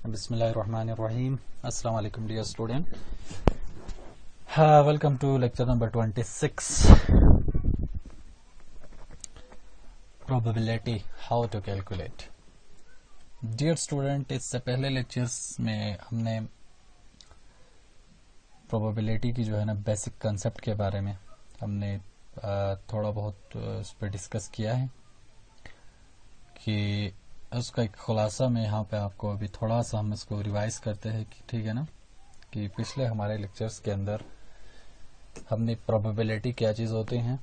بسم اللہ الرحمن الرحیم. السلام علیکم dear student. Welcome to lecture number 26, probability, how to calculate. Dear student, اس سے پہلے لیکچرز میں ہم نے probability کی جو ہے نا بیسک کنسپٹ کے بارے میں ہم نے تھوڑا بہت اس پہ ڈسکس کیا ہے کہ اس کا ایک خلاصہ میں یہاں پہ آپ کو ابھی تھوڑا سا ہم اس کو ریوائز کرتے ہیں کہ ٹھیک ہے نا, کہ پچھلے ہمارے لیکچرز کے اندر ہم نے پروبیبلٹی کیا چیز ہوتی ہیں,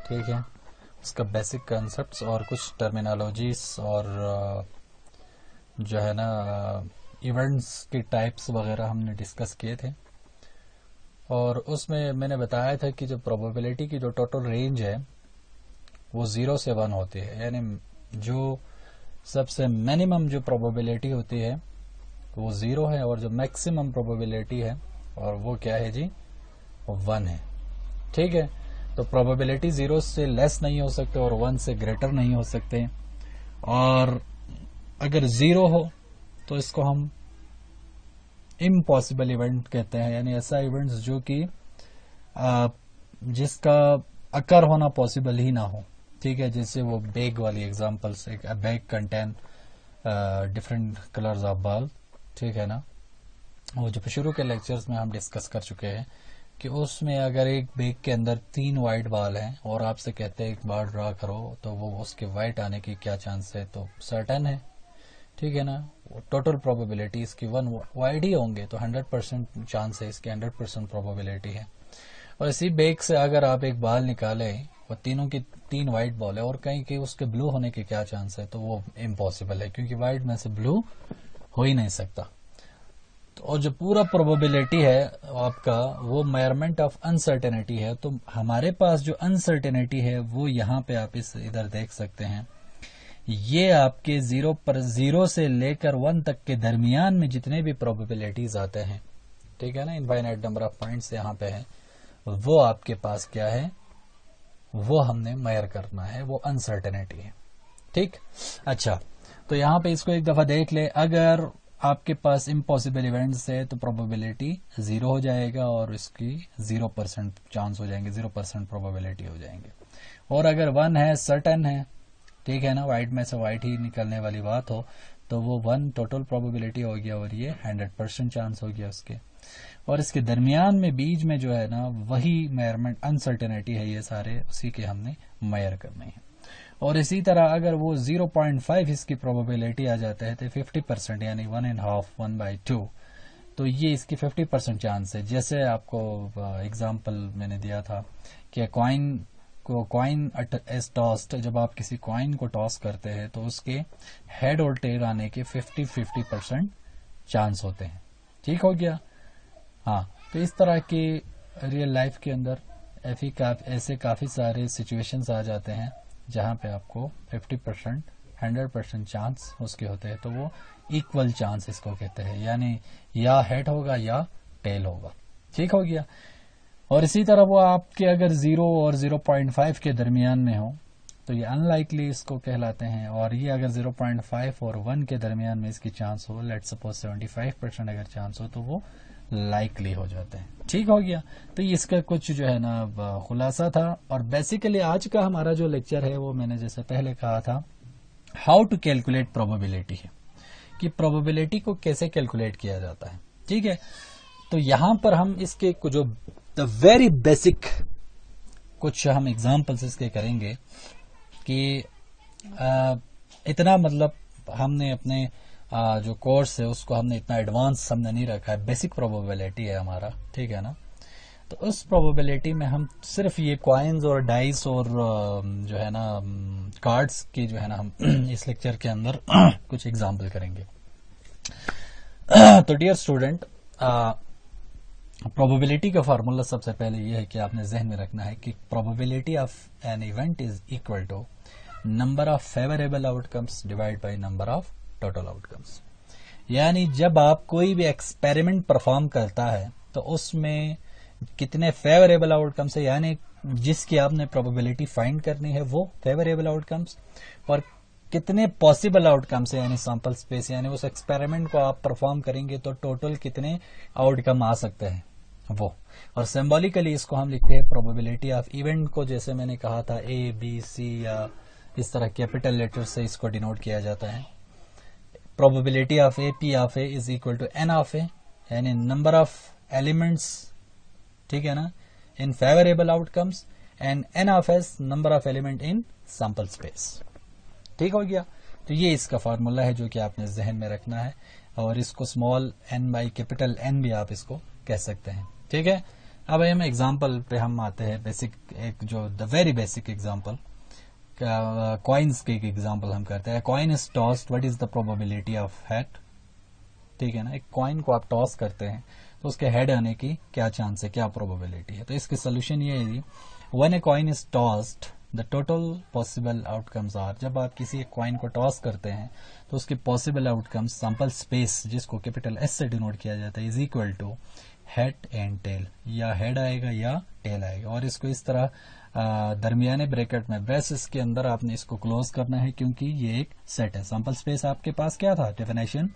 ٹھیک ہے, اس کا بیسک کنسپٹس اور کچھ ٹرمینالوجیز اور جو ہے نا ایونٹس کی ٹائپس وغیرہ ہم نے ڈسکس کیے تھے. اور اس میں نے بتایا تھا کہ جو پروبیبلٹی کی جو ٹوٹل رینج ہے وہ 0 سے 1 ہوتی ہے, یعنی جو سب سے منیمم جو پروبیبلٹی ہوتی ہے وہ 0 ہے, اور جو میکسیمم پروبیبلٹی ہے اور وہ کیا ہے جی, 1 ہے. ٹھیک ہے, تو پروبیبلٹی 0 سے لیس نہیں ہو سکتے اور 1 سے گریٹر نہیں ہو سکتے, اور اگر 0 ہو تو اس کو ہم امپاسبل ایونٹ کہتے ہیں, یعنی ایسا ایونٹ جو کہ جس کا اکر ہونا پاسبل ہی نہ ہو. ٹھیک ہے, جیسے وہ بیگ والی examples, bag contain different colours of ball, ٹھیک ہے نا, وہ جو شروع کے لیکچرز میں ہم ڈسکس کر چکے ہیں کہ اس میں اگر ایک بیگ کے اندر 3 وائٹ بال ہیں اور آپ سے کہتے ہیں ایک بال ڈرا کرو تو وہ اس کے وائٹ آنے کی کیا چانس ہے, تو سرٹن ہے. ٹھیک ہے نا, ٹوٹل پروبیبلٹی اس کی 1 وائٹ ہی ہوں گے, تو 100% چانس ہے, اس کی 100% پروبیبلٹی ہے. اور اسی بیگ سے اگر آپ ایک بال نکالیں, وہ تینوں کی 3 وائٹ بال ہے اور کہیں کہ اس کے بلو ہونے کے کیا چانس ہے, تو وہ امپاسبل ہے, کیونکہ وائٹ میں سے بلو ہو ہی نہیں سکتا. اور جو پورا پروبیبلٹی ہے آپ کا وہ میئرمنٹ آف انسرٹینٹی ہے. تو ہمارے پاس جو انسرٹینٹی ہے وہ یہاں پہ آپ اس ادھر دیکھ سکتے ہیں, یہ آپ کے 0 سے لے کر 1 تک کے درمیان میں جتنے بھی پروبیبلٹیز آتے ہیں, ٹھیک ہے نا, انفائنائٹ نمبر آف پوائنٹس یہاں پہ ہے, وہ آپ کے پاس کیا ہے, وہ ہم نے میئر کرنا ہے, وہ انسرٹینٹی ہے. ٹھیک, اچھا, تو یہاں پہ اس کو ایک دفعہ دیکھ لے. اگر آپ کے پاس امپاسبل ایونٹس ہے تو پروبیبلٹی 0 ہو جائے گا اور اس کی 0% چانس ہو جائیں گے, 0% پروبیبلٹی ہو جائیں گے. اور اگر 1 ہے, سرٹن ہے, ٹھیک ہے نا, وائٹ میں سے وائٹ ہی نکلنے والی بات ہو, تو وہ 1 ٹوٹل پروبیبلٹی ہو گیا اور یہ 100% چانس ہو گیا اس کے. اور اس کے درمیان میں بیچ میں جو ہے نا وہی میئرمنٹ انسرٹینٹی ہے, یہ سارے اسی کے ہم نے میئر کرنے ہیں. اور اسی طرح اگر وہ 0.5 اس کی پروبیبلٹی آ جاتا ہے تو 50%, یعنی 1.5 تو یہ اس کی 50% چانس ہے. جیسے آپ کو ایگزامپل میں نے دیا تھا کہ کوائن از ٹاسڈ, جب آپ کسی کوائن کو ٹاس کرتے ہیں تو اس کے ہیڈ اور ٹیل آنے کے 50% چانس ہوتے ہیں. ٹھیک ہو گیا. ہاں, تو اس طرح کی ریئل لائف کے اندر ایسے کافی سارے سچویشنز آ جاتے ہیں جہاں پہ آپ کو 50%, 100% چانس اس کے ہوتے ہیں, تو وہ ایکول چانس اس کو کہتے ہیں, یعنی یا ہیڈ ہوگا یا ٹیل ہوگا. ٹھیک ہو گیا. اور اسی طرح وہ آپ کے اگر 0 اور 0.5 کے درمیان میں ہو تو یہ ان لائکلی اس کو کہلاتے ہیں, اور یہ اگر 0.5 اور 1 کے درمیان میں اس کی چانس ہو, لیٹ سپوز 75% اگر چانس ہو, تو وہ لائکلی ہو جاتے ہیں. ٹھیک ہو گیا. تو یہ اس کا کچھ جو ہے نا خلاصہ تھا. اور بیسیکلی آج کا ہمارا جو لیکچر ہے وہ میں نے جیسے پہلے کہا تھا ہاؤ ٹو کیلکولیٹ پروبیبلٹی ہے, کہ پروبیبلٹی کو کیسے کیلکولیٹ کیا جاتا ہے. ٹھیک ہے, تو یہاں پر ہم اس کے جو ویری بیسک کچھ ہم ایگزامپلس اس کے کریں گے کہ اتنا مطلب ہم نے اپنے جو کورس ہے اس کو ہم نے اتنا ایڈوانس ہم نے نہیں رکھا ہے, بیسک پروبیبلٹی ہے ہمارا. ٹھیک ہے نا, تو اس پروبیبلٹی میں ہم صرف یہ کوائنز اور ڈائس اور جو ہے نا کارڈز کی جو ہے نا ہم اس لیکچر کے اندر کچھ ایگزامپل کریں گے. تو ڈیئر اسٹوڈنٹ, پروبیبلٹی کا فارمولا سب سے پہلے یہ ہے کہ آپ نے ذہن میں رکھنا ہے کہ probability of an event is equal to number of favourable outcomes divide by number of total outcomes. یعنی جب آپ کوئی بھی ایکسپیریمنٹ پرفارم کرتا ہے تو اس میں کتنے فیوریبل آؤٹ کمس ہے, یعنی جس کی آپ نے پروبیبلٹی فائنڈ کرنی ہے وہ فیوریبل آؤٹ کمس, اور कितने पॉसिबल आउटकम्स है, यानी सैंपल स्पेस, यानी उस एक्सपेरिमेंट को आप परफॉर्म करेंगे तो टोटल कितने आउटकम आ सकते हैं वो। और सिंबॉलिकली इसको हम लिखते हैं प्रोबेबिलिटी ऑफ इवेंट को, जैसे मैंने कहा था ए बी सी या इस तरह कैपिटल लेटर से इसको डिनोट किया जाता है। Probability of A P of A is equal to N of A, यानी नंबर ऑफ एलिमेंट्स, ठीक है ना, in favourable outcomes, and N of S number of element in sample space. ठीक हो गया। तो ये इसका फॉर्मूला है जो कि आपने जहन में रखना है, और इसको small N by capital N भी आप इसको कह सकते हैं। ठीक है। अब हम एग्जांपल पे हम आते हैं, बेसिक एक जो the very basic example, coins के एक एग्जांपल हम करते हैं। Coin is tossed, what is the probability of head. ठीक है ना, एक कॉइन को आप टॉस करते हैं तो उसके हेड आने की क्या चांस है, क्या प्रोबेबिलिटी है। तो इसकी सोल्यूशन ये है, when a coin is tossed the total possible outcomes are, जब आप किसी एक कॉइन को टॉस करते हैं तो उसके पॉसिबल आउटकम्स सैंपल स्पेस, जिसको कैपिटल एस से डिनोट किया जाता है, is equal to head and tail, या हेड आएगा या टेल आएगा। और इसको इस तरह दरमियाने ब्रैकेट में ब्रेसेस के अंदर आपने इसको क्लोज करना है, क्योंकि ये एक सेट है। सैंपल स्पेस आपके पास क्या था, definition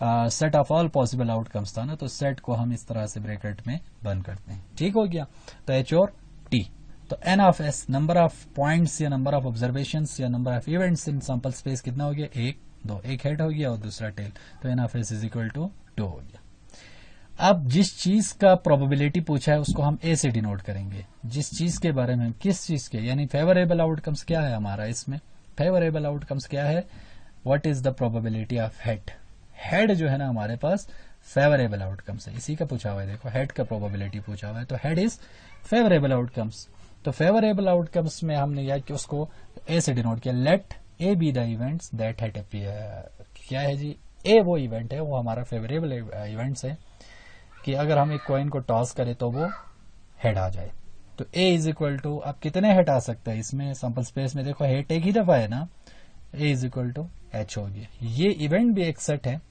set of all possible outcomes था ना, तो सेट को हम इस तरह से ब्रैकेट में बंद करते हैं। ठीक हो गया। तो एच और टी, तो N of S number of points या नंबर ऑफ ऑब्जर्वेशंस या number of events in sample space कितना हो गया, एक दो, एक हेड हो गया और दूसरा टेल, तो N of S is equal to 2 हो गया। अब जिस चीज का प्रोबेबिलिटी पूछा है उसको हम ए से डिनोट करेंगे, जिस चीज के बारे में, किस चीज के, यानी फेवरेबल आउटकम्स क्या है हमारा इसमें, फेवरेबल आउटकम्स क्या है, what is the probability of head. Head जो है ना हमारे पास फेवरेबल आउटकम्स है, इसी का पूछा हुआ है, देखो हेड का प्रोबेबिलिटी पूछा हुआ है, तो हेड इज फेवरेबल आउटकम्स। तो फेवरेबल आउटकम्स में हमने यह कि उसको ए से डिनोट किया, let A be the events that head appear. क्या है जी, ए वो इवेंट है, वो हमारा फेवरेबल इवेंट्स है कि अगर हम एक कॉइन को टॉस करें तो वो हेड आ जाए। तो ए इज इक्वल टू, अब कितने हेड आ सकते हैं इसमें सैंपल स्पेस में, देखो हेड एक ही दफा है ना, ए इज इक्वल टू एच हो गया। ये इवेंट भी एक सेट है,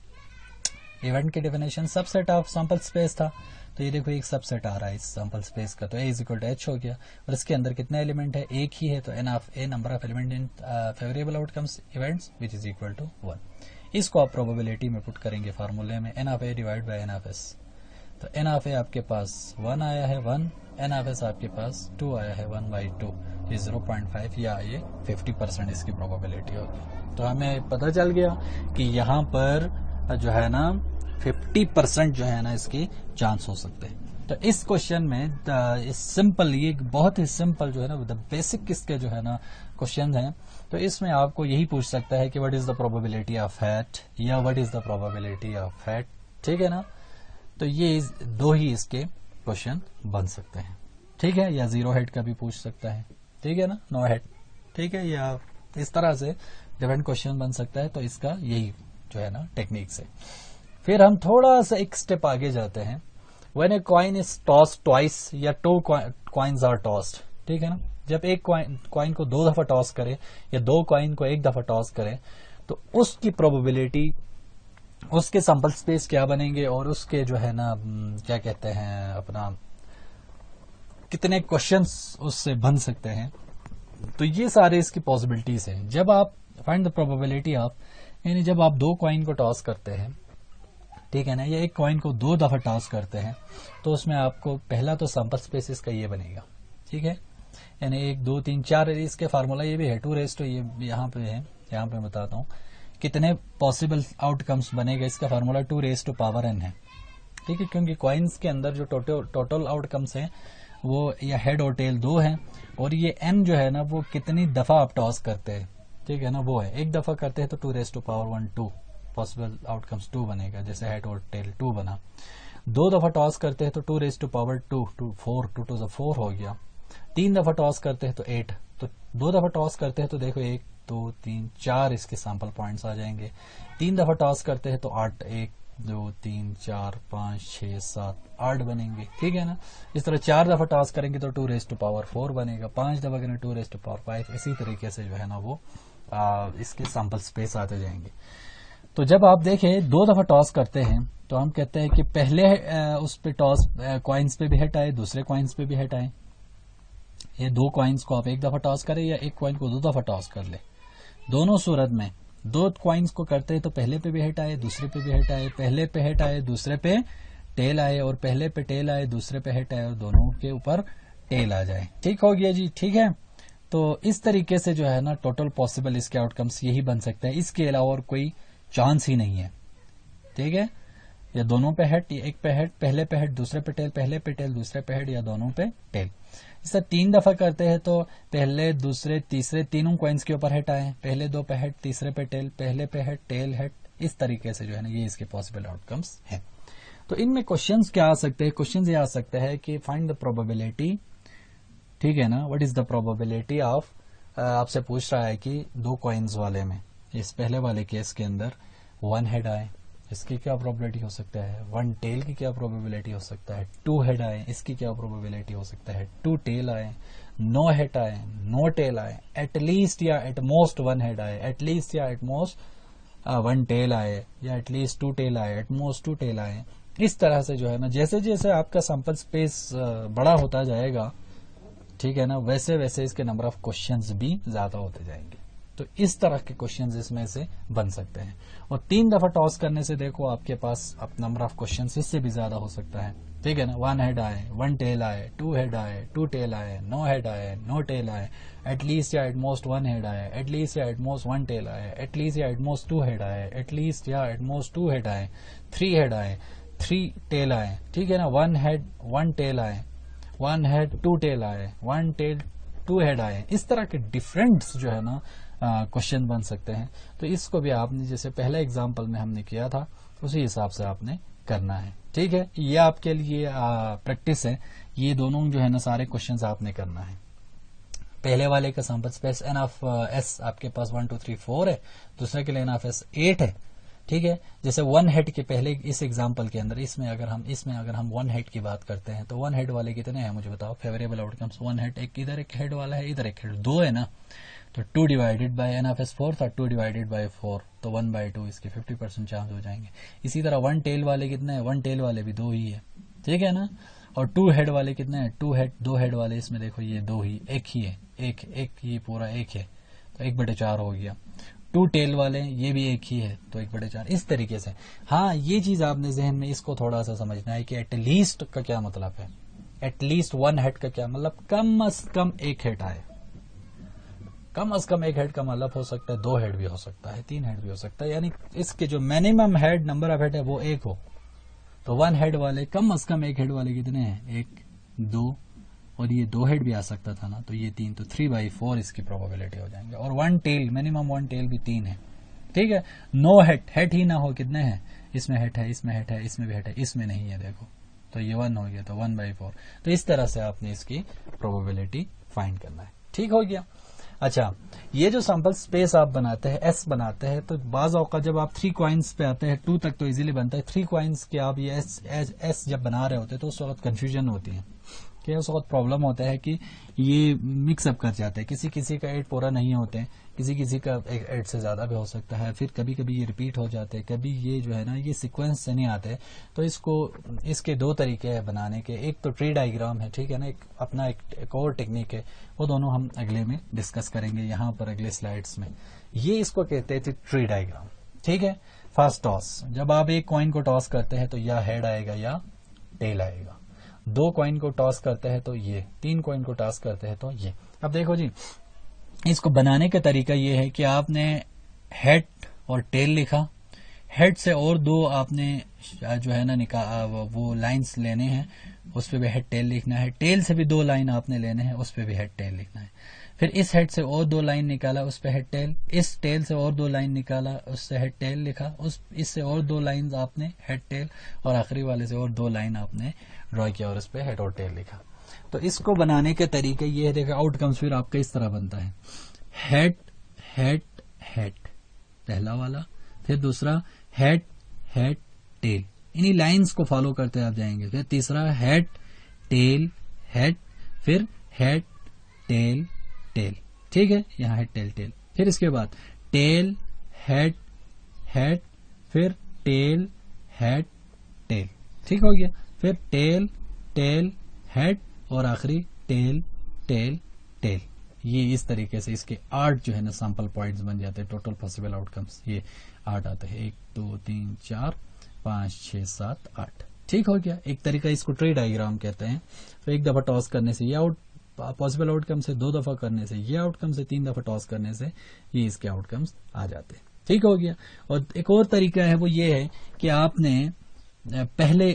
इवेंट की definition subset of sample space था, तो ये देखो एक सबसेट आ रहा है इस सैंपल स्पेस का, तो ए इज इक्वल टू एच हो गया। और इसके अंदर कितना एलिमेंट है, एक ही है, तो N of A number of element in favourable outcomes events which is equal to 1। इसको आप प्रोबेबिलिटी में पुट करेंगे फार्मूले में, N of A divide by N of S. तो एन ऑफ ए आपके पास 1 आया है 1, एन ऑफ एस आपके पास 2 आया है 1/2, ये 0.5 या ये 50% इसकी प्रोबेबिलिटी होगी। तो हमें पता चल गया कि यहाँ पर जो है ना 50% जो है ना इसकी चांस हो सकते हैं। तो इस क्वेश्चन में इस सिंपल, ये बहुत ही सिंपल जो है ना द बेसिक इसके जो है ना क्वेश्चन हैं, तो इसमें आपको यही पूछ सकता है कि what is the probability of head या what is the probability of head. ठीक है ना, तो ये दो ही इसके क्वेश्चन बन सकते हैं। ठीक है, या जीरो हेड का भी पूछ सकता है, ठीक है ना, नो हेड, ठीक है, या इस तरह से डिफरेंट क्वेश्चन बन सकता है। तो इसका यही जो है ना टेक्निक्स है। फिर हम थोड़ा सा एक स्टेप आगे जाते हैं, when a coin is tossed twice या 2 कॉइन्स आर टॉस्ड। ठीक है ना, जब एक कॉइन को 2 दफा टॉस करे या 2 कॉइन को 1 दफा टॉस करे, तो उसकी प्रोबेबिलिटी, उसके सैंपल स्पेस क्या बनेंगे और उसके जो है ना क्या कहते हैं अपना कितने क्वेश्चंस उससे बन सकते हैं। तो ये सारे इसकी पॉसिबिलिटीज हैं। जब आप फाइंड द प्रोबेबिलिटी ऑफ, यानी जब आप 2 कॉइन को टॉस करते हैं, ठीक है ना, या एक कॉइन को 2 दफा टॉस करते हैं, तो उसमें आपको पहला तो सैंपल स्पेस इसका ये बनेगा। ठीक है, यानी 1 2 3 4, इसके फार्मूला ये भी है 2 रेज़ टू, ये यहाँ पे है, यहाँ पे बताता हूँ कितने पॉसिबल आउटकम्स बनेगा। इसका formula 2 raise to power n है। ठीक है, क्योंकि कॉइन्स के अंदर जो टोटल आउटकम्स हैं वो या हेड और टेल 2 हैं, और ये n जो है ना वो कितनी दफा आप टॉस करते हैं, ठीक है ना, वो है। 1 दफा करते हैं तो 2 raise to power 1 2 possible outcomes 2 बनेगा, जैसे हेड और टेल 2 बना। 2 दफा टॉस करते हैं तो 2 रेज़ टू पावर 2 4 2 टू 4 हो गया। 3 दफा टॉस करते हैं तो 8, तो 2 दफा टॉस करते हैं तो देखो 1 2 3 4 इसके सैंपल पॉइंट्स आ जाएंगे। 3 दफा टॉस करते हैं तो 8, 1 2 3 4 5 6 7 8 बनेंगे। ठीक है ना, इस तरह 4 दफा टॉस करेंगे तो 2 रेज़ टू पावर 4 बनेगा। 5 दफा करेंगे 2 रेज़ टू पावर 5, इसी तरीके से जो है ना वो इसके सैंपल स्पेस आते जाएंगे। तो जब आप देखें 2 दफा टॉस करते हैं तो हम कहते हैं कि पहले उस पे टॉस कॉइन्स पे भी हिट आए, दूसरे कॉइन्स पे भी हिट आए। ये 2 कॉइन्स को आप 1 दफा टॉस करें या एक कॉइन को 2 दफा टॉस कर ले, دونوں صورت میں دو کوائنس کو کرتے ہیں تو پہلے پہ بھی ہیٹ آئے, دوسرے پہ بھی ہیٹ آئے, پہلے پہ ہیٹ آئے, دوسرے پہ ٹیل آئے, اور پہلے پہ ٹیل آئے, دوسرے پہ ہیٹ آئے, اور دونوں کے اوپر ٹیل آ جائے. ٹھیک ہو گیا جی, ٹھیک ہے. تو اس طریقے سے جو ہے نا ٹوٹل پاسبل اس کے آؤٹ کمس یہی بن سکتے ہیں, اس کے علاوہ اور کوئی چانس ہی نہیں ہے. ٹھیک ہے, یا دونوں پہ ہیٹ, ایک پہ ہیٹ, پہلے پہ ہیٹ, دوسرے پہ ٹیل, پہلے پہ ٹیل, دوسرے پہ ہیٹ, یا دونوں پہ ٹیل. اس سے 3 دفعہ کرتے ہیں تو پہلے, دوسرے, تیسرے تینوں کوائنس کے اوپر ہیٹ آئے, پہلے 2 پہ ہیٹ, تیسرے پہ ٹیل, پہلے پہ ہیٹ, ٹیل ہیٹ. اس طریقے سے جو ہے نا یہ اس کے پاسبل آؤٹ کمس ہیں. تو ان میں کوشچنز کیا آ سکتے ہیں؟ کوشچنز یہ آ سکتے ہیں کہ فائنڈ دا پروبیبلٹی. ٹھیک ہے نا, what is the probability of, آپ سے پوچھ رہا ہے کہ 2 کوائنز والے میں, اس پہلے والے کیس کے اندر 1 ہیڈ آئے, اس کی کیا پروبیبلٹی ہو سکتا ہے؟ 1 ٹیل کی کیا پروبیبلٹی ہو سکتا ہے؟ 2 ہیڈ آئے, اس کی کیا پروبیبلٹی ہو سکتا ہے؟ 2 ٹیل آئے, نو ہیڈ آئے, نو ٹیل آئے, ایٹ لیسٹ یا ایٹ موسٹ 1 ہیڈ آئے, ایٹ لیسٹ یا ایٹ موسٹ 1 ٹیل آئے, یا ایٹ لیسٹ 2 ٹیل آئے, ایٹ موسٹ 2 ٹیل آئے. اس طرح سے جو ہے نا جیسے جیسے آپ کا سیمپل اسپیس بڑا ہوتا جائے گا, ٹھیک ہے نا, ویسے ویسے اس کے نمبر آف کوشچنز بھی زیادہ ہوتے جائیں گے. تو اس طرح کے کوشچنز اس میں سے بن سکتے ہیں. اور 3 دفعہ ٹاس کرنے سے دیکھو آپ کے پاس اب نمبر آف کوشچنز اس سے بھی زیادہ ہو سکتا ہے. ٹھیک ہے نا, 1 ہیڈ آئے, 1 ٹیل آئے, 2 ہیڈ آئے, 2 ٹیل آئے, نو ہیڈ آئے, نو ٹیل آئے, ایٹ لیسٹ یا ایٹ موسٹ 1 ہیڈ آئے, ایٹ لیسٹ یا ایٹ موسٹ 1 ٹیل آئے, ایٹ لیسٹ یا ایٹ موسٹ 2 ہیڈ آئے, ایٹ لیسٹ یا ایٹ موسٹ 2 ہیڈ آئے, 3 ہیڈ آئے, 3 ٹیل آئے. ٹھیک ہے نا, 1 ہیڈ 1 ٹیل آئے, 1 ہیڈ 2 ٹیل آئے, 1 ٹیل 2 ہیڈ آئے. اس طرح کے ڈفرینٹ جو ہے نا کوشچن بن سکتے ہیں. تو اس کو بھی آپ نے جیسے پہلے اگزامپل میں ہم نے کیا تھا اسی حساب سے آپ نے کرنا ہے. ٹھیک ہے, یہ آپ کے لیے پریکٹس ہے. یہ دونوں جو ہے نا سارے کوشچنز آپ نے کرنا ہے. پہلے والے کا sample space N of S آپ کے پاس 1 2 3 4 ہے, دوسرے کے لیے این آف ایس 8 ہے. ٹھیک ہے, جیسے 1 ہیڈ کے پہلے اس ایگزامپل کے اندر اس میں اگر ہم 1 ہیڈ کی بات کرتے ہیں تو 1 ہیڈ والے کتنے ہیں مجھے بتاؤ؟ فیوریبل آؤٹ کمس 1 ہیڈ, ایک ادھر ایک ہیڈ والا ہے, ادھر ایک ہیڈ, 2 ہے نا, تو 2 divided by N of S 4 تھا, 2 ڈیوائڈیڈ بائی 4 تو 1/2 اس کے 50% چانس ہو جائیں گے. اسی طرح 1 ٹیل والے کتنے ہیں؟ 1 ٹیل والے بھی 2 ہی ہے. ٹھیک ہے نا, اور 2 ہیڈ والے کتنے ہیں؟ 2 ہیڈ والے اس میں دیکھو یہ 2 ہی, ایک ہی ہے, ایک یہ پورا ایک ہے, تو 1/4 ہو گیا. 2 ٹیل والے یہ بھی ایک ہی ہے, تو 1/4. اس طریقے سے ہاں یہ چیز آپ نے ذہن میں اس کو تھوڑا سا سمجھنا ہے کہ ایٹ لیسٹ کا کیا مطلب ہے. ایٹ لیسٹ 1 ہیڈ کا کیا مطلب؟ کم از کم 1 ہیڈ آئے. کم از کم 1 ہیڈ کا مطلب ہو سکتا ہے 2 ہیڈ بھی ہو سکتا ہے, 3 ہیڈ بھی ہو سکتا ہے, یعنی اس کے جو minimum head number of head ہے وہ 1 ہو. تو 1 ہیڈ والے کم از کم 1 ہیڈ والے کتنے ہیں؟ 1 2, اور یہ 2 ہیڈ بھی آ سکتا تھا نا, تو یہ 3, تو 3/4 اس کی پروبیبلٹی ہو جائیں گے. اور 1 ٹیل منیمم 1 ٹیل بھی 3 ہے. ٹھیک ہے, نو ہیڈ ہی نہ ہو, کتنے ہیں؟ اس میں ہیڈ ہے, اس میں ہیڈ ہے, اس میں بھی ہیڈ ہے, اس میں نہیں ہے دیکھو, تو یہ 1 ہو گیا, تو 1/4. تو اس طرح سے آپ نے اس کی پروبیبلٹی فائنڈ کرنا ہے. ٹھیک ہو گیا. اچھا, یہ جو سیمپل اسپیس آپ بناتے ہیں, ایس بناتے ہیں, تو بعض اوقات جب آپ 3 کوائنس پہ آتے ہیں, 2 تک تو ایزیلی بنتا ہے, 3 کوائنس کے آپ یہ ایس جب بنا رہے ہوتے ہیں تو اس وقت کنفیوژن ہوتی ہے, کہ اس وقت پرابلم ہوتا ہے کہ یہ مکس اپ کر جاتا ہے. کسی کا 8 پورا نہیں ہوتے, کسی کا 8 سے زیادہ بھی ہو سکتا ہے, پھر کبھی کبھی یہ ریپیٹ ہو جاتے ہیں, کبھی یہ جو ہے نا یہ سیکوینس سے نہیں آتے. تو اس کے 2 طریقے ہیں بنانے کے. ایک تو ٹری ڈائیگرام ہے, ٹھیک ہے نا, ایک اور ٹیکنیک ہے, وہ دونوں ہم اگلے میں ڈسکس کریں گے یہاں پر اگلے سلائیڈز میں. یہ اس کو کہتے ہیں ٹری ڈائیگرام. ٹھیک ہے, فرسٹ ٹاس, جب آپ ایک کوائن کو ٹاس کرتے ہیں تو یا ہیڈ آئے گا یا ٹیل آئے گا. 2 کوائن کو ٹاس کرتے ہیں تو یہ, 3 کوائن کو ٹاس کرتے ہیں تو یہ. اب دیکھو جی, اس کو بنانے کا طریقہ یہ ہے کہ آپ نے ہیڈ اور ٹیل لکھا, ہیڈ سے اور 2 آپ نے جو ہے نا وہ لائنز لینے ہیں, اس پہ بھی ہیڈ ٹیل لکھنا ہے. ٹیل سے بھی 2 لائن آپ نے لینے ہیں, اس پہ بھی ہیڈ ٹیل لکھنا ہے. پھر اس ہیڈ سے اور 2 لائن نکالا, اس پہ ہیڈ ٹیل. اس ٹیل سے اور 2 لائن نکالا, اس سے ہیڈ ٹیل لکھا. اس سے اور 2 لائن آپ نے ہیڈ ٹیل, اور آخری والے سے اور 2 لائن آپ نے ڈرا کیا اور اس پہ ہیڈ اور ٹیل لکھا. تو اس کو بنانے کے طریقے یہ ہے, دیکھیں آؤٹ کمس پھر آپ کا اس طرح بنتا ہے, ہیڈ ہیڈ ہیڈ پہلا والا, پھر دوسرا ہیڈ ہیڈ ٹیل, انہی لائنز کو فالو کرتے آپ جائیں گے. پھر تیسرا ہیڈ ٹیل ہیڈ, پھر ہیڈ ٹیل ٹیل. ٹھیک ہے, یہاں ہیڈ ٹیل ٹیل. پھر اس کے بعد ٹیل ہیڈ ہیڈ, پھر ٹیل ہیڈ ٹیل. ٹھیک ہو گیا. پھر ٹیل ٹیل ہیڈ, اور آخری ٹیل ٹیل ٹیل. یہ اس طریقے سے اس کے 8 جو ہے نا سیمپل پوائنٹس بن جاتے ہیں. ٹوٹل پاسبل آؤٹ کمس یہ 8 آتے ہیں. 1 2 3 4 5 6 7 8. ٹھیک ہو گیا. ایک طریقہ اس کو ٹری ڈائیگرام کہتے ہیں. تو ایک دفعہ ٹاس کرنے سے یہ پاسبل آؤٹ کم سے 2 دفعہ کرنے سے یہ آؤٹ کم سے 3 دفعہ ٹاس کرنے سے یہ اس کے آؤٹ کمس آ جاتے ہیں. ٹھیک ہو گیا. اور ایک اور طریقہ ہے وہ یہ ہے کہ آپ نے پہلے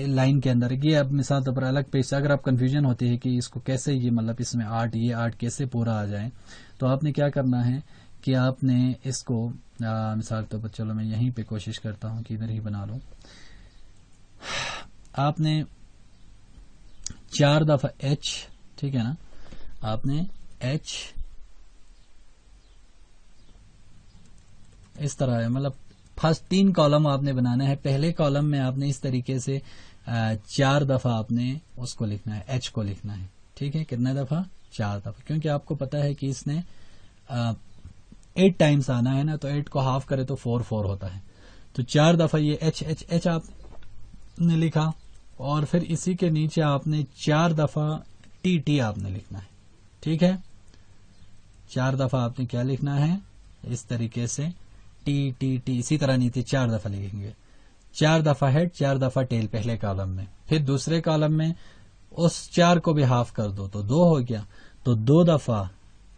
لائن کے اندر یہ اب مثال طور پر الگ پیج سے اگر آپ کنفیوژن ہوتی ہے کہ اس کو کیسے یہ مطلب اس میں 8 یہ 8 کیسے پورا آ جائے, تو آپ نے کیا کرنا ہے کہ آپ نے اس کو مثال طور پر چلو میں یہیں پہ کوشش کرتا ہوں کہ ادھر ہی بنا لوں. آپ نے 4 دفعہ ایچ, ٹھیک ہے نا, آپ نے ایچ اس طرح ہے مطلب فرسٹ 3 کالم آپ نے بنانا ہے. پہلے کالم میں آپ نے اس طریقے سے 4 دفعہ آپ نے اس کو لکھنا ہے, ایچ کو لکھنا ہے. ٹھیک ہے, کتنا دفعہ 4 دفعہ, کیونکہ آپ کو پتا ہے کہ اس نے 8 ٹائمز آنا ہے نا, تو 8 کو ہاف کرے تو 4 4 ہوتا ہے. تو 4 دفعہ یہ ایچ ایچ ایچ آپ نے لکھا, اور پھر اسی کے نیچے آپ نے 4 دفعہ ٹی ٹی آپ نے لکھنا ہے. ٹھیک ہے, 4 دفعہ آپ نے کیا لکھنا ہے اس طریقے سے ٹی ٹی ٹی, اسی طرح نیچے 4 دفعہ لکھیں گے. 4 دفعہ ہیڈ 4 دفعہ ٹیل پہلے کالم میں, پھر دوسرے کالم میں اس 4 کو بھی ہاف کر دو تو 2 ہو گیا. تو 2 دفعہ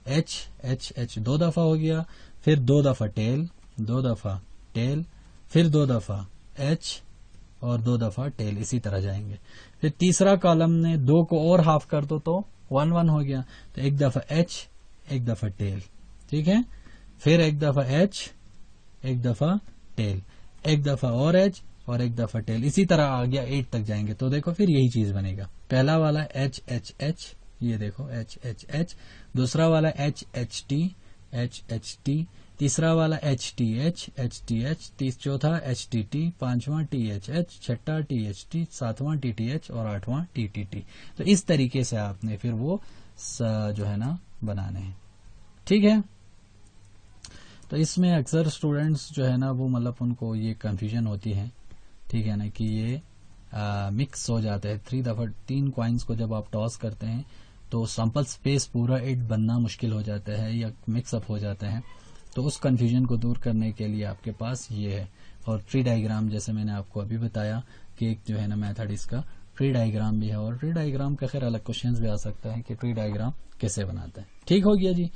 ایچ ایچ ایچ 2 دفعہ ہو گیا, پھر 2 دفعہ ٹیل 2 دفعہ ٹیل, پھر 2 دفعہ ایچ اور 2 دفعہ ٹیل, اسی طرح جائیں گے. پھر تیسرا کالم نے 2 کو اور ہاف کر دو تو 1 1 ہو گیا. تو 1 دفعہ ایچ 1 دفعہ ٹیل, ٹھیک ہے, پھر 1 دفعہ ایچ 1 دفعہ ٹیل, 1 دفعہ اور ایچ اور 1 دفعہ ٹیل, اسی طرح آ گیا 8 تک جائیں گے. تو دیکھو پھر یہی چیز بنے گا. پہلا والا ایچ ایچ ایچ, یہ دیکھو ایچ ایچ ایچ, دوسرا والا H H T H H T, تیسرا والا H T H H T H, چوتھا ایچ ٹی ٹی, پانچواں ٹی ایچ ایچ, چھٹا ٹی ایچ ٹی, ساتواں ٹی ٹی ایچ اور 8واں ٹی ٹی ٹی. تو اس طریقے سے آپ نے پھر وہ جو ہے نا بنانے ہیں. ٹھیک ہے, تو اس میں اکثر اسٹوڈینٹس جو ہے نا وہ مطلب ان کو یہ کنفیوژن ہوتی ہے, ٹھیک ہے نا, کہ یہ مکس ہو جاتا ہے. 3 دفعہ 3 کوائنس کو جب آپ ٹاس کرتے ہیں تو سیمپل اسپیس پورا 8 بننا مشکل ہو جاتا ہے یا مکس اپ ہو جاتا ہے. تو اس کنفیوژن کو دور کرنے کے لیے آپ کے پاس یہ ہے. اور ٹری ڈائیگرام جیسے میں نے آپ کو ابھی بتایا کہ ایک جو ہے نا میتھڈ اس کا ٹری ڈائیگرام بھی ہے, اور ٹری ڈائیگرام کا خیر الگ کوشچنز بھی آ سکتا ہے کہ ٹری ڈائیگرام کیسے بناتا ہے. ٹھیک ہو گیا جی.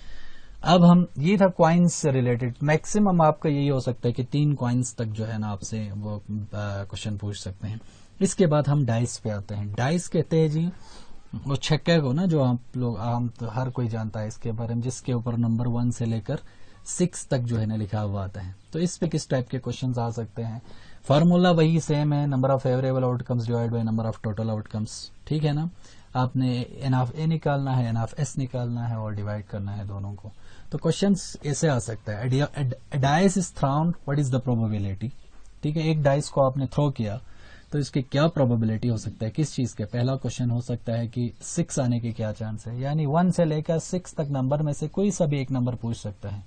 اب ہم یہ تھا کوائنس سے ریلیٹڈ. میکسیمم آپ کا یہی ہو سکتا ہے کہ 3 کوائنس تک جو ہے نا آپ سے وہ کوشچن پوچھ سکتے ہیں. اس کے بعد ہم ڈائس پہ آتے ہیں. ڈائس کہتے ہیں جی وہ چھکے کو نا, جو آپ لوگ عام ہر کوئی جانتا ہے اس کے بارے میں, جس کے اوپر نمبر 1 سے لے کر 6 تک جو ہے نا لکھا ہوا آتا ہے. تو اس پہ کس ٹائپ کے کوشچنز آ سکتے ہیں. فارمولا وہی سیم ہے, number of favourable out comes divide by number of total out comes. ٹھیک ہے نا, آپ نے این آف اے نکالنا ہے, این آف ایس نکالنا ہے اور ڈیوائڈ کرنا ہے دونوں کو. تو کوشچنز ایسے آ سکتا ہے. Dice is thrown, what is the probability. ٹھیک ہے, ایک ڈائس کو آپ نے تھرو کیا تو اس کی کیا پروبیبلٹی ہو سکتا ہے کس چیز کے. پہلا کوشچن ہو سکتا ہے کہ 6 آنے کے کیا چانس ہے, یعنی 1 سے لے کر 6 تک نمبر میں سے کوئی سا بھی ایک نمبر پوچھ سکتا ہے.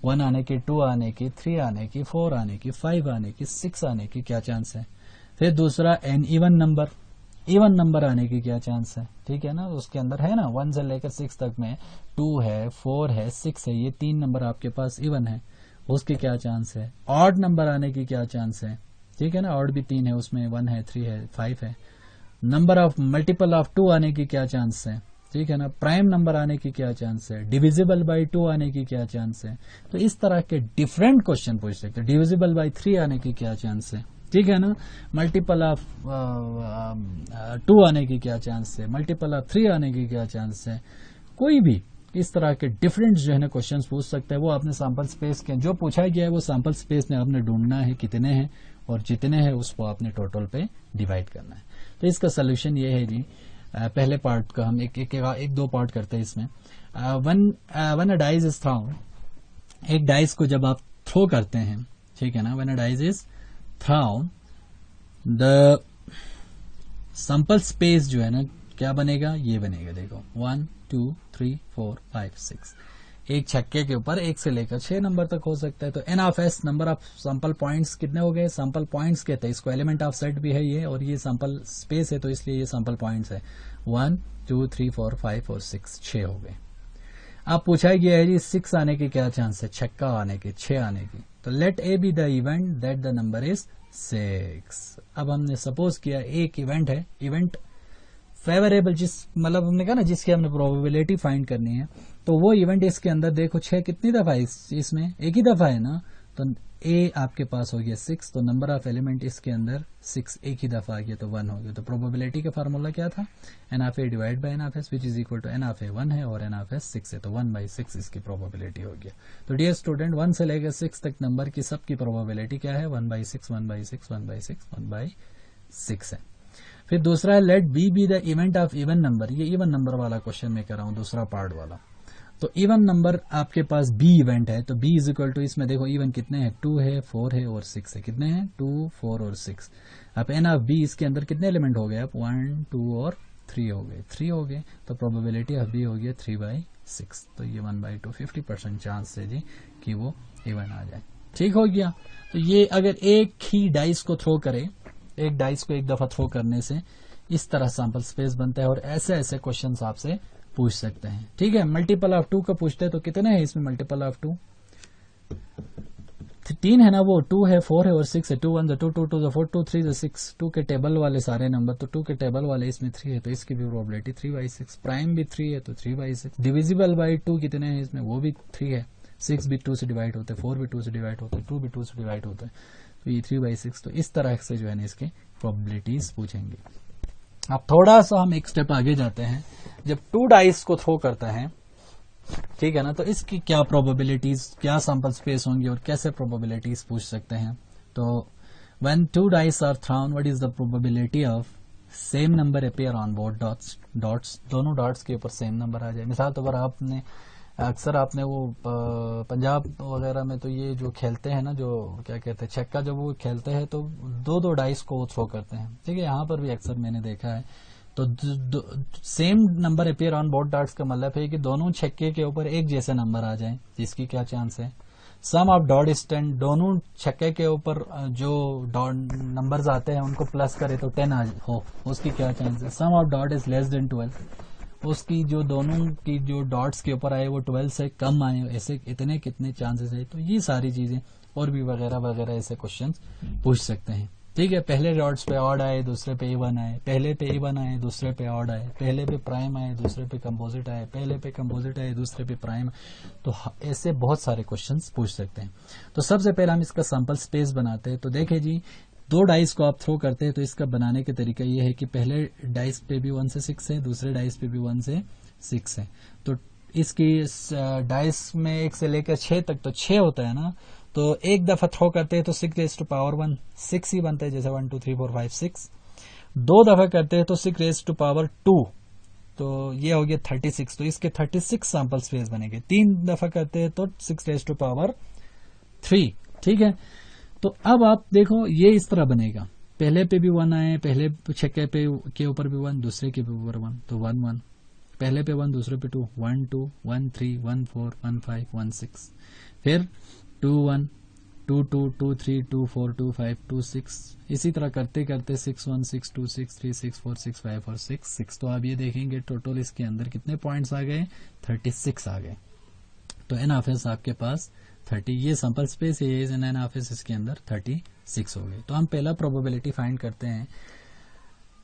1 آنے کی, 2 آنے کی, 3 آنے کی, 4 آنے کی, 5 آنے کی, 6 آنے کی کیا چانس ہے. پھر دوسرا این ایون نمبر آنے کی کیا چانس ہے. ٹھیک ہے نا, اس کے اندر ہے نا 1 سے لے کر 6 تک میں 2 ہے, 4 ہے, 6 ہے, یہ 3 نمبر آپ کے پاس ایون ہے, اس کی کیا چانس ہے. آڈ نمبر آنے کی کیا چانس ہے. ٹھیک ہے نا, آڈ بھی 3 ہے, اس میں 1 ہے, 3 ہے, 5 ہے. نمبر آف ملٹیپل آف 2 آنے کی کیا چانس ہے. ٹھیک ہے نا, پرائم نمبر آنے کی کیا چانس ہے. ڈیویزیبل بائی 2 آنے کی کیا چانس ہے. تو اس طرح کے ڈفرینٹ کوشچن پوچھ سکتے ہیں. ڈیویزیبل بائی 3 آنے کی کیا چانس ہے. ٹھیک ہے نا, ملٹیپل آف 2 آنے کی کیا چانس ہے, ملٹیپل آف 3 آنے کی کیا چانس ہے. کوئی بھی اس طرح کے ڈفرینٹ جو ہے نا کوشچن پوچھ سکتا ہے. وہ آپ نے سیمپل اسپیس کے جو پوچھا گیا ہے وہ سیمپل اسپیس میں آپ نے ڈھونڈنا ہے کتنے ہیں, اور جتنے ہیں اس کو آپ نے ٹوٹل پہ ڈیوائڈ کرنا ہے. تو اس کا سولوشن یہ ہے جی, پہلے پارٹ کا ہم ایک دو پارٹ کرتے ہیں اس میں. ون اے ڈائز از تھراؤن, ایک ڈائز کو جب آپ تھرو کرتے ہیں, ٹھیک ہے نا, one a dice is thrown, the sample space جو ہے نا کیا بنے گا, یہ بنے گا. دیکھو 1 2 3 4 5 6, ایک چھکے کے اوپر 1 سے لے کر 6 نمبر تک ہو سکتا ہے. تو N of S number of sample points کتنے ہو گئے, سیمپل پوائنٹس کہتے ہیں اس کو, ایلیمنٹ آف سیٹ بھی ہے یہ, اور یہ سیمپل اسپیس ہے تو اس لیے یہ سیمپل پوائنٹس ہے. 1 2 3 4 5 اور 6 6 ہو گئے. अब पूछा गया है जी 6 आने के क्या चांस है, छक्का आने के, 6 आने की। तो let A be the event that the number is 6। अब हमने सपोज किया एक इवेंट है, इवेंट फेवरेबल, जिस मतलब हमने कहा ना जिसकी हमने प्रोबेबिलिटी फाइंड करनी है, तो वो इवेंट इसके अंदर देखो 6 कितनी दफा है इसमें, एक ही दफा है ना, तो ए आपके पास हो गया 6, तो नंबर ऑफ एलिमेंट इसके अंदर 6 एक ही दफा आ गया तो 1 हो गया। तो प्रोबेबिलिटी का फार्मूला क्या था, N of A divide by N of S which is equal to N of A 1 है और एन ऑफ एस 6 है, तो 1/6 इसकी प्रोबेबिलिटी हो गया। तो डियर स्टूडेंट 1 से लेकर 6 तक नंबर की सबकी प्रोबेबिलिटी क्या है, 1/6 1/6 1/6 1/6 है। फिर दूसरा है let B be the event of even number, ये इवन नंबर वाला क्वेश्चन मैं कर रहा हूं, दूसरा पार्ट वाला। तो इवन नंबर आपके पास बी इवेंट है, तो बी इज इक्वल टू, इसमें देखो इवन कितने हैं, 2 है, 4 है और 6 है। कितने हैं, 2 4 और 6। अब एन ऑफ बी इसके अंदर कितने एलिमेंट हो गए, अब 1 2 और 3 हो गए, 3 हो गए, तो प्रोबेबिलिटी ऑफ बी हो गया 3/6। तो ये 1/2 50% चांस है जी कि वो इवन आ जाए। ठीक हो गया। तो ये अगर एक ही डाइस को थ्रो करे, एक डाइस को एक दफा थ्रो करने से इस तरह सैंपल स्पेस बनता है, और ऐसे ऐसे क्वेश्चंस आपसे पूछ सकते हैं। ठीक है, मल्टीपल ऑफ 2 का पूछते हैं तो कितने हैं इसमें मल्टीपल ऑफ 2, 3 है ना, वो 2 है, 4 है और 6 है। 2 1 2 2 2 4 2 3 6, 2 के टेबल वाले सारे नंबर, तो 2 के टेबल वाले इसमें 3 है, तो इसकी भी प्रोबेबिलिटी 3/6। प्राइम भी 3 है तो 3/6। डिविजिबल बाई 2 कितने हैं इसमें, वो भी 3 है। 6 भी 2 से डिवाइड होते हैं, 4 भी 2 से डिवाइड होते हैं, 2 भी 2 से डिवाइड होते हैं, तो ये 3/6। तो इस तरह से जो है ना इसके प्रोबेबिलिटीज पूछेंगे। अब थोड़ा सा हम एक स्टेप आगे जाते हैं, जब 2 डाइस को थ्रो करता है, ठीक है ना, तो इसकी क्या प्रोबेबिलिटीज, क्या सैंपल स्पेस होंगी और कैसे प्रोबेबिलिटीज पूछ सकते हैं। तो when 2 dice are thrown, what is the probability of same number appear on both dots, दोनों डॉट्स के ऊपर सेम नंबर आ जाए। मिसाल तो आपने अक्सर आपने वो पंजाब वगैरह में तो ये जो खेलते हैं ना, जो क्या कहते हैं छक्का, जब वो खेलते हैं तो 2 डाइस को वो थ्रो करते हैं। ठीक है, यहाँ पर भी अक्सर मैंने देखा है। तो same number appear on both dots का मतलब है कि दोनों छक्के के ऊपर एक जैसे नंबर आ जाए, जिसकी क्या चांस है। सम ऑफ डॉट इज 10, दोनों छक्के के ऊपर जो नंबर्स आते हैं उनको प्लस करे तो 10 हो, उसकी क्या चांस है। Sum of dot is less than 12, उसकी जो दोनों की जो डॉट्स के ऊपर आए वो 12 से कम आए, ऐसे इतने कितने चांसेस है। तो ये सारी चीजें और भी वगैरह वगैरह ऐसे क्वेश्चन पूछ सकते हैं। ठीक है, पहले डॉट्स पे ऑड आए, दूसरे पे इवन आए, पहले पे इवन आए, दूसरे पे ऑड आए, पहले पे प्राइम आए, दूसरे पे कंपोजिट आए, पहले पे कंपोजिट आए, दूसरे पे प्राइम। तो ऐसे बहुत सारे क्वेश्चंस पूछ सकते हैं। तो सबसे पहले हम इसका सैंपल स्पेस बनाते हैं। तो देखिए जी, 2 डाइस को आप थ्रो करते हैं तो इसका बनाने का तरीका ये है कि पहले डाइस पे भी 1 से 6 है, दूसरे डाइस पे भी 1 से 6 है। तो इसकी डाइस में 1 से लेकर 6 तक तो 6 होता है ना, तो एक दफा थ्रो करते हैं तो 6 6 ही बनता है, जैसे 1 2 3 4 5 6। 2 दफा करते हैं तो 6 तो ये हो गया 36, तो इसके 36 सैंपल स्पेस बनेंगे। 3 दफा करते हैं तो 6 ठीक है। तो अब आप देखो ये इस तरह बनेगा, पहले पे भी 1 आए, पहले छक्के पे के ऊपर भी 1, दूसरे के ऊपर 1, तो 1 1, पहले पे 1, दूसरे पे 2, 1 2 1 3 1 4 1 5 1 6, फिर 2 1 2 2 2 3 2 4 2 5 2 6, इसी तरह करते करते 6 1 6 2 6 3 6 4 6 5 और 6 6। तो आप ये देखेंगे टोटल इसके अंदर कितने पॉइंट्स आ गए, 36 आ गए। तो एन ऑफ एस आपके पास 30, ये सैंपल स्पेस है, एन ऑफ एस इसके अंदर 36 हो गए। तो हम पहला प्रोबेबिलिटी फाइंड करते हैं।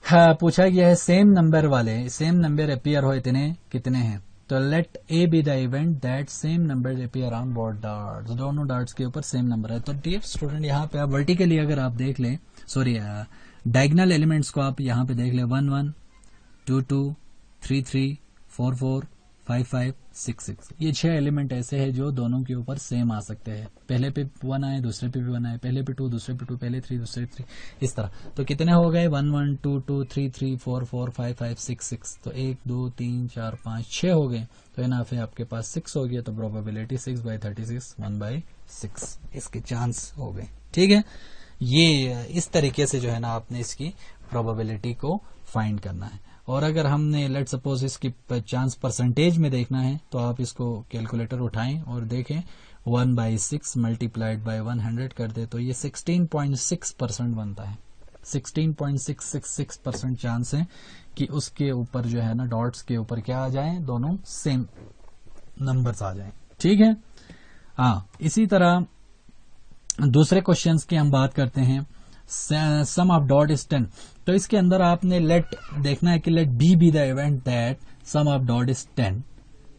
हाँ, पूछा गया है सेम नंबर वाले, सेम नंबर अपीयर हो इतने कितने हैं। तो let A be the event that same number appear on both dots, दोनों डॉट्स के ऊपर सेम नंबर है। तो डियर स्टूडेंट यहाँ पे आप वर्टिकली अगर आप देख लें, सॉरी डायगोनल एलिमेंट्स को आप यहाँ पे देख लें, 1 1 2 2 3 3 4 4 5 5 6 6, ये 6 एलिमेंट ऐसे हैं जो दोनों के ऊपर सेम आ सकते हैं। पहले पे 1 आए, दूसरे पे भी 1 आए, पहले पे 2, दूसरे पे 2, पहले 3, दूसरे 3, इस तरह। तो कितने हो गए, 1 1 2 2 3 3 4 4 5 5 6 6, तो 1 2 3 4 5 6 हो गए। तो एन ऑफ ए आपके पास 6 हो गया, तो प्रोबेबिलिटी 6/36 1/6 इसके चांस हो गए। ठीक है, ये इस तरीके से जो है ना आपने इसकी प्रोबेबिलिटी को फाइंड करना है। और अगर हमने लेट सपोज इसकी चांस परसेंटेज में देखना है तो आप इसको कैलकुलेटर उठाएं और देखें, 1/6 मल्टीप्लाइड बाय 100 कर दे तो ये 16.6% बनता है। 16.666% चांस है कि उसके ऊपर जो है ना डॉट्स के ऊपर क्या आ जाए, दोनों सेम नंबर्स आ जाएं, ठीक है। हाँ, इसी तरह दूसरे क्वेश्चंस की हम बात करते हैं। सम ऑफ डॉट इज 10, तो इसके अंदर आपने लेट देखना है कि let B be the event that sum of dot is 10,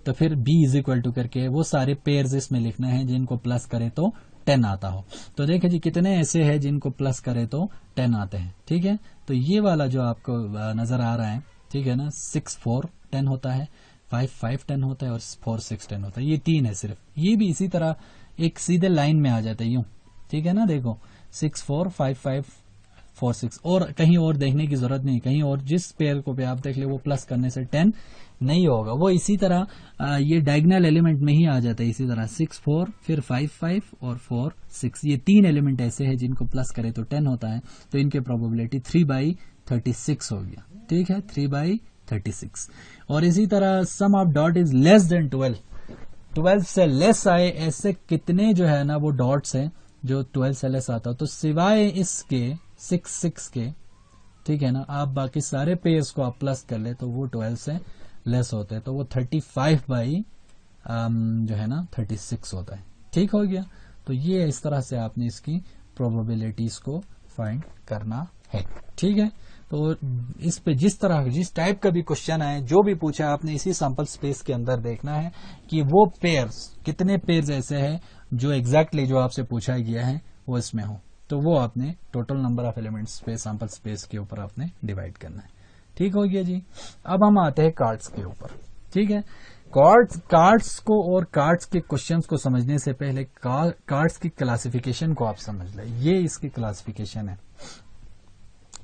तो फिर b इज इक्वल टू करके वो सारे पेयर्स इसमें लिखना है जिनको प्लस करे तो 10 आता हो। तो देखिए जी कितने ऐसे हैं जिनको प्लस करे तो 10 आते हैं, ठीक है। तो ये वाला जो आपको नजर आ रहा है, ठीक है ना, 6 4 10 होता है, 5 5 10 होता है और 4 6 10 होता है। ये 3 है सिर्फ, ये भी इसी तरह एक सीधे लाइन में आ जाता है यूं, ठीक है ना। देखो 6 4 5 5 4 6, और कहीं और देखने की जरूरत नहीं, कहीं और जिस पेयर को भी आप देख ले वो प्लस करने से 10 नहीं होगा, वो इसी तरह ये डायगोनल एलिमेंट में ही आ जाता है। इसी तरह 6 4 फिर 5 5 और 4 6, ये 3 एलिमेंट ऐसे हैं जिनको प्लस करे तो 10 होता है। तो इनके प्रोबेबिलिटी 3/36 हो गया, ठीक है, 3/36। और इसी तरह sum of dot is less than 12 से लेस आए, ऐसे कितने जो है ना वो डॉट्स हैं जो 12 से लेस आता हो। तो सिवाय इसके 6 6 के, ठीक है ना, आप बाकी सारे पेयर्स को आप प्लस कर ले तो वो 12 से लेस होते हैं, तो वो 35 जो है ना 36 होता है, ठीक हो गया। तो ये इस तरह से आपने इसकी प्रोबेबिलिटीज को फाइंड करना है, ठीक है। तो इस पे जिस टाइप का भी क्वेश्चन आए, जो भी पूछा, आपने इसी सैंपल स्पेस के अंदर देखना है कि वो पेयर्स, कितने पेयर्स ऐसे हैं जो एग्जैक्टली जो आपसे पूछा गया है वो इसमें हो। तो वो आपने total number of elements space sample space के ऊपर आपने डिवाइड करना है, ठीक हो गया जी। अब हम आते हैं कार्ड्स के ऊपर, ठीक है। कार्ड्स को और कार्ड्स के क्वेश्चंस को समझने से पहले कार्ड्स की क्लासिफिकेशन को आप समझ लें। ये इसकी क्लासिफिकेशन है।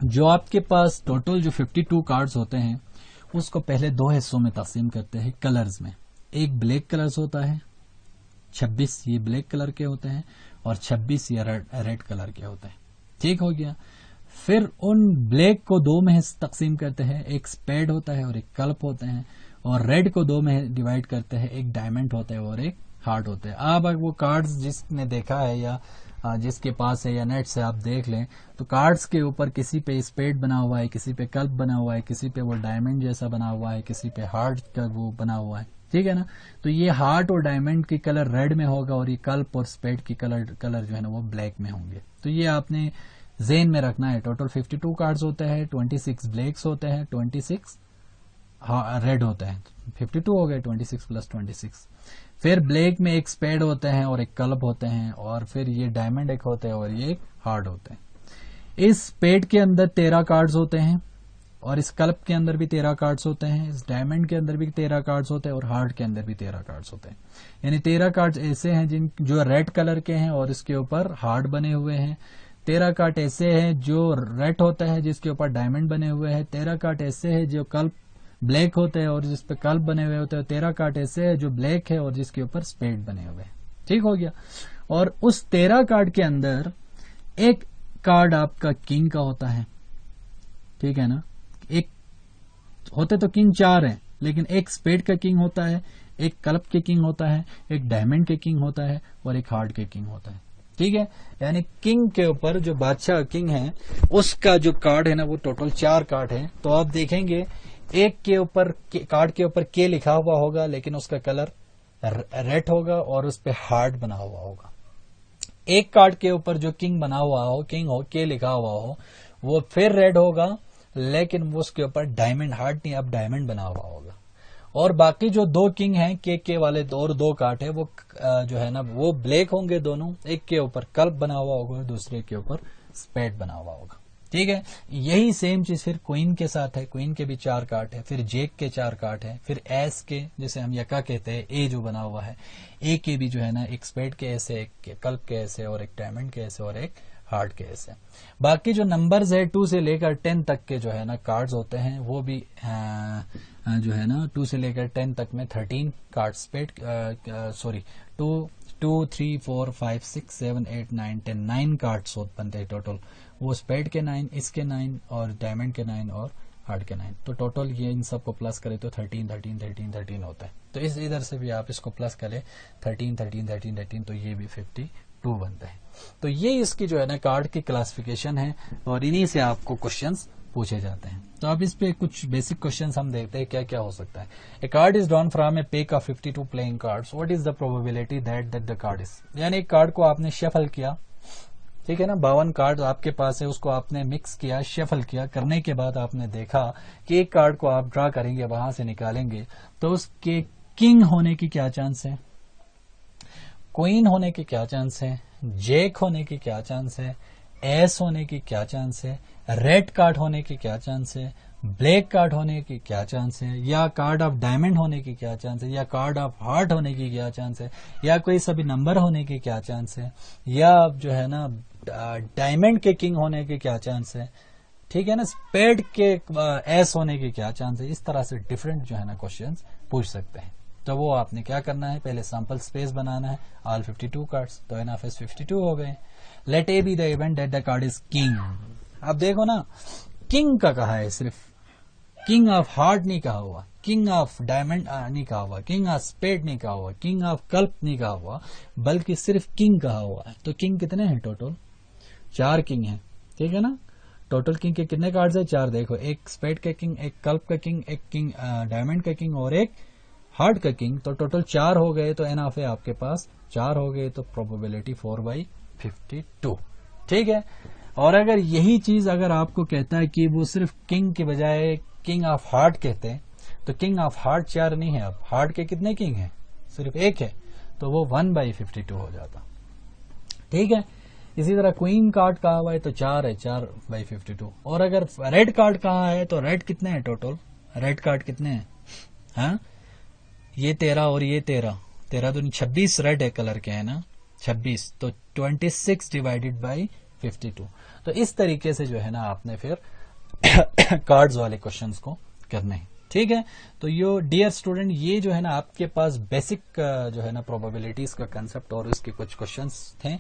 जो आपके पास टोटल जो 52 कार्ड्स होते हैं उसको पहले 2 हिस्सों में तकसीम करते हैं कलर्स में। एक ब्लैक कलर्स होता है, 26 ये ब्लैक कलर के होते हैं और 26 ये रेड कलर के होते हैं, ठीक हो गया। फिर उन ब्लैक को 2 में तकसीम करते हैं, एक स्पेड होता है और एक कल्प होते हैं, और रेड को 2 में डिवाइड करते हैं, एक डायमंड होता है और एक हार्ट होता है। अब वो कार्ड्स जिसने देखा है या जिसके पास है या नेट से आप देख लें, तो कार्ड्स के ऊपर किसी पे स्पेड बना हुआ है, किसी पे कल्प बना हुआ है, किसी पे वो डायमंड जैसा बना हुआ है, किसी पे हार्ट का वो बना हुआ है, ठीक है ना। तो ये हार्ट और डायमंड की कलर रेड में होगा और ये कल्प और स्पेड की कलर जो है ना वो ब्लैक में होंगे। तो ये आपने ज़हन में रखना है। टोटल 52 कार्ड्स होते हैं, 26 ब्लैक्स होते हैं, 26 रेड होते हैं, 52 हो गए, 26 + 26। फिर ब्लैक में एक स्पेड होते हैं और एक कल्प होते हैं, और फिर ये डायमंड एक होते हैं और ये एक हार्ड होते हैं। इस स्पेड के अंदर 13 कार्ड्स होते हैं और इस कल्प के अंदर भी 13 कार्ड्स होते हैं, इस डायमंड के अंदर भी 13 कार्ड्स होते हैं और हार्ड के अंदर भी 13 कार्ड्स होते हैं। यानी 13 कार्ड्स ऐसे हैं जो रेड कलर के हैं और इसके ऊपर हार्ड बने हुए हैं। 13 कार्ड ऐसे हैं जो रेड होता है जिसके ऊपर डायमंड बने हुए हैं। 13 कार्ड ऐसे हैं जो कल्प ब्लैक होते हैं और जिस पे कल्प बने हुए होते हैं। 13 कार्ड ऐसे है जो ब्लैक है और जिसके ऊपर स्पेड बने हुए हैं, ठीक हो गया। और उस 13 कार्ड के अंदर एक कार्ड आपका किंग का होता है, ठीक है ना। एक होते तो किंग 4 हैं, लेकिन एक स्पेड का किंग होता है, एक कल्प के किंग होता है, एक डायमंड के किंग होता है और एक हार्ड के किंग होता है, ठीक है। यानी किंग के ऊपर जो बादशाह किंग है उसका जो कार्ड है ना वो टोटल 4 कार्ड है। तो आप देखेंगे एक के ऊपर कार्ड के ऊपर के लिखा हुआ होगा लेकिन उसका कलर रेड होगा और उस पे हार्ट बना हुआ होगा। एक कार्ड के ऊपर जो किंग बना हुआ हो, किंग हो, के लिखा हुआ हो, वो फिर रेड होगा लेकिन वो उसके ऊपर डायमंड, हार्ट नहीं, अब डायमंड बना हुआ होगा। और बाकी जो 2 किंग हैं के वाले और 2 कार्ड है वो जो है ना वो ब्लैक होंगे दोनों। एक के ऊपर कल्प बना हुआ होगा, दूसरे के ऊपर स्पेड बना हुआ होगा, ठीक है। यही सेम चीज फिर क्वीन के साथ है। क्वीन के भी 4 कार्ड है, फिर जैक के 4 कार्ड है, फिर एस के जैसे हम यका कहते हैं, ए जो बना हुआ है, ए के भी जो है ना एक स्पेड के ऐसे, एक कल्प के ऐसे और एक डायमंड के ऐसे और एक हार्ट के ऐसे। बाकी जो नंबर्स है 2 से लेकर 10 तक के जो है ना कार्ड्स होते हैं वो भी जो है ना 2 से लेकर 10 तक में 13 कार्ड स्पेड 2 3 4 5 6 7 8 9 10 9 कार्ड्स बनते हैं टोटल। वो स्पेड के 9, इसके 9 और डायमंड के 9 और हार्ड के 9। तो टोटल ये इन सबको प्लस करें तो 13 13 13 13 होता है। तो इस इधर से भी आप इसको प्लस करें 13 13 13 13 तो ये भी 52 बनता है। तो ये इसकी जो है ना कार्ड की क्लासिफिकेशन है और इन्हीं से आपको क्वेश्चंस पूछे जाते हैं। तो अब इस पे कुछ बेसिक क्वेश्चंस हम देखते हैं क्या क्या हो सकता है। A card is drawn from a pack of 52 playing cards, what is the probability that the card is, यानी एक कार्ड को आपने शफल किया, ठीक है ना, 52 कार्ड आपके पास है, उसको आपने मिक्स किया, शफल किया, करने के बाद आपने देखा कि एक कार्ड को आप ड्रा करेंगे, वहां से निकालेंगे, तो उसके किंग होने की क्या चांस है, क्वीन होने की क्या चांस है, जैक होने की क्या चांस है, एस होने की क्या चांस है, रेड कार्ड होने की क्या चांस है, ब्लैक कार्ड होने की क्या चांस है, या कार्ड ऑफ डायमंड होने की क्या चांस है, या कार्ड ऑफ हार्ट होने की क्या चांस है, या कोई सभी नंबर होने की क्या चांस है, या जो है ना डायमंड के किंग होने के क्या चांस है, ठीक है ना, स्पेड के एस होने की क्या चांस है। इस तरह से डिफरेंट जो है ना क्वेश्चंस पूछ सकते हैं। तो वो आपने क्या करना है, पहले सैंपल स्पेस बनाना है, ऑल 52 कार्ड्स, तो एन ऑफ एस 52 हो गए। Let A be the event that the card is king. अब देखो ना, किंग का कहा है, सिर्फ किंग ऑफ हार्ट नहीं कहा हुआ, किंग ऑफ डायमंड नहीं कहा हुआ, किंग ऑफ स्पेड नहीं कहा हुआ, किंग ऑफ कल्प नहीं कहा हुआ, बल्कि सिर्फ किंग कहा हुआ है। तो किंग कितने हैं टोटल, 4 किंग हैं, ठीक है ना। टोटल किंग के कितने कार्ड्स है, 4, देखो, एक स्पेड का किंग, एक कल्प का किंग, एक किंग डायमंड का किंग और एक हार्ट का किंग, तो टोटल 4 हो गए। तो एन ऑफ ए आपके पास 4 हो गए, तो प्रोबेबिलिटी 4/52, ठीक है। और अगर यही चीज अगर आपको कहता है कि वो सिर्फ किंग के बजाय किंग ऑफ हार्ट कहते हैं, तो किंग ऑफ हार्ट 4 नहीं है, अब हार्ट के कितने किंग हैं, सिर्फ एक है, तो वो 1/52 हो जाता, ठीक है। इसी तरह क्वीन कार्ड कहा हुआ है तो 4 है, 4/52। और अगर रेड कार्ड कहा है तो रेड कितने हैं टोटल, रेड कार्ड कितने हैं, हाँ, ये 13 और ये 13 तो 26 रेड है कलर के, है ना, 26, तो 26/52। तो इस तरीके से जो है ना आपने फिर कार्ड्स वाले क्वेश्चंस को करने हैं, ठीक है। तो ये डियर स्टूडेंट, ये जो है ना आपके पास बेसिक जो है ना प्रोबेबिलिटीज का कंसेप्ट और इसके कुछ क्वेश्चंस थे,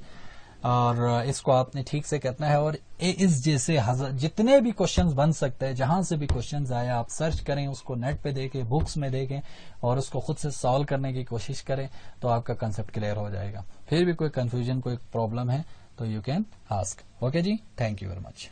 और इसको आपने ठीक से करना है। और इस जैसे जितने भी क्वेश्चंस बन सकते हैं, जहां से भी क्वेश्चंस आए, आप सर्च करें, उसको नेट पे देखें, बुक्स में देखें, और उसको खुद से सॉल्व करने की कोशिश करें, तो आपका कंसेप्ट क्लियर हो जाएगा। फिर भी कोई कंफ्यूजन, कोई प्रॉब्लम है तो यू कैन आस्क। ओके जी, थैंक यू वेरी मच।